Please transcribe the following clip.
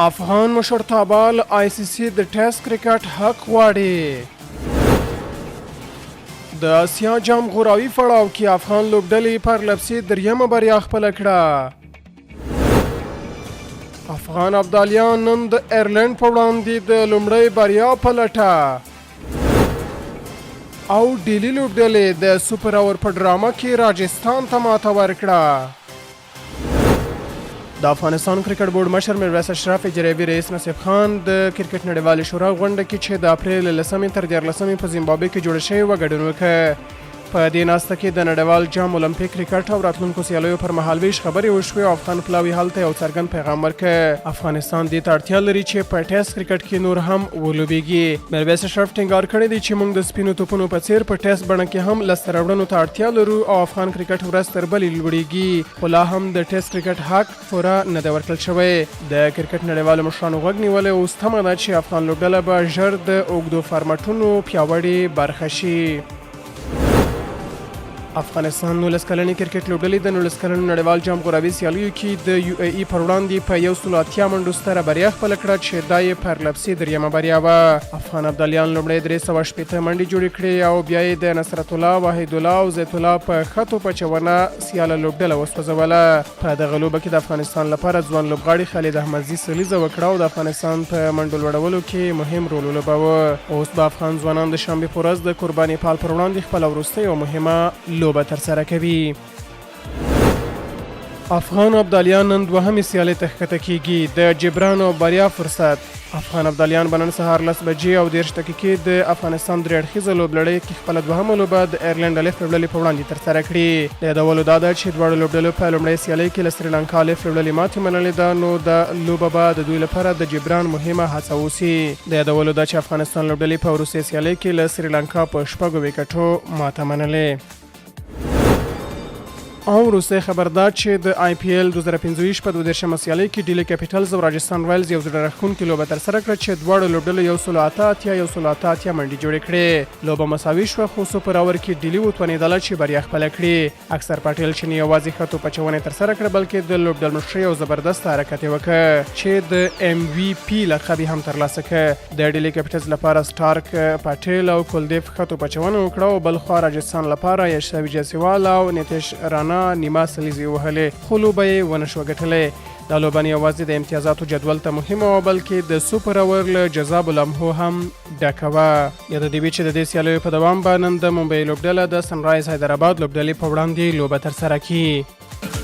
افغان مشرتابه آی سی سی د ټېسټ کرکټ حق غواړي. د اسیا جام غوراوي پړاو کې افغان لوبډلې پرلپسې دریمه بریا خپله کړه. افغان ابدالیان نن د ایرلند په وړاندې د لومړۍ بریا په لټه. او ډیلي لوبډلې د سوپر اور په ډرامه کې راجستان ته ماته ورکړه. د افغانستان کرکټ بورډ مشر میرویس اشرف اجرایوي رئیس نصیب خان د کرکټ نړیوالې شورا غونډه کې چې د اپریل له 10 تر 14 په زیمبابوې کې جوړه شوې وه ګډون وکړ. په دې ناسته کې د نړیوال جام اولمپیک کرکټ او راتلونکو سیالیو پر مهالویش خبرې وشوې او افغان پلاوي هلته یو څرګند پیغام ورکړ. افغانستان دې ته اړتیا لري چې په ټېسټ کرکټ کې نور هم ولوبېږي. میرویس اشرف ټینګار کړی دی چې موږ د سپینو توپونو په څیر په ټېسټ بڼه کې هم لاسته راوړنو ته اړتیا لرو او افغان کرکټ ورځ تر بلې لوړېږي، خو لا هم د ټېسټ کرکټ حق پوره نه دی ورکړل شوی. د کرکټ نړیوالو مشرانو غږ نیولی اوس تمه ده چې افغان لوبډله به ژر د اوږدو فارمټونو پیاوړې برخه شي. افغانستان 19 کلنې کرکټ لوبډلې د 19 کلنو نړیوال جام غوراوي سیالیو کې د یو ای ای پر وړاندې په 180 منډو ستره بریا خپله کړه چې دا یې پرلپسې دریمه بریا وه. افغان ابدالیان لومړی 380 منډې جوړې کړې او بیا یې د نصرت الله، وحید الله او زیت الله په خطو پچونه سیاله لوبډله وسوځوله. په دغه لوبه کې د افغانستان لپاره ځوان لوبغاړي خالد احمدزي سلیزه وکړه او د افغانستان په منډو لوړولو کې مهم رول ولوباوه. اوس به افغان ځوانان د شنبې په ورځ د قرباني پال پر وړاندې خپله وروستۍ او مهمه لوبه ترسره کوي. افغان ابدالیان نن دوهمې سیالۍ ته ښکته کیږي. د جبران او بریا فرصت. افغان ابدالیان به نن سهار 10 بجې او 13 دقیقې د افغانستان درې اړخیزه لوبلړۍ کې خپله دوهمه لوبه د ایرلند الف لوبډلې په وړاندې ترسره کړي. د یادولو دا ده چې دواړو لوبډلو په لومړۍ سیالۍ کې له سریلانکا الف لوبډلې ماتې منلې ده، نو د لوبه به د دوی لپاره د جبران مهمه هڅه اوسي. د یادولو ده چې افغانستان لوبډلې په وروستۍ سیالۍ کې له سریلانکا په 6 ویکټو ماته منلې. او وروستی خبر دا چې د IPL 2025 په 22مه سیالۍ کې ډیلي کیپیټلز او راجستان رایلز یو زړه راښکونکې لوبه ترسره کړه چې دواړو لوبډلو 188 منډې جوړې کړې. لوبه مساوي شوه خو سوپر اور کې ډیلي وتوانېدله چې بریا خپله کړي. اکثر پټیل چې نه یوازې ښه توپچونې ترسره کړه بلکې د لوبډل مشرۍ یو زبردست حرکت یې وکړ چې د MVP لقب یې هم ترلاسه کړ. د ډیلي کیپیټلز لپاره سټارک پټیل او کلدیف ښه توپچونه وکړه او بل خوا راجستان لپاره یشوي جیسوال او نیټش رانا نیمه سلیزې وهلې خو لوبه یې ونه شوه ګټلی. دا لوبه نه یوازې د امتیازاتو جدول ته مهمه وه بلکې د سوپر اور له جذابو لمحو هم ډکه وه. یاده دې وي چې د دې سیالیو په دوام به نن د ممبۍ لوبډله د سنرایز حیدرآباد لوبډلې په وړاندې لوبه ترسره کړي.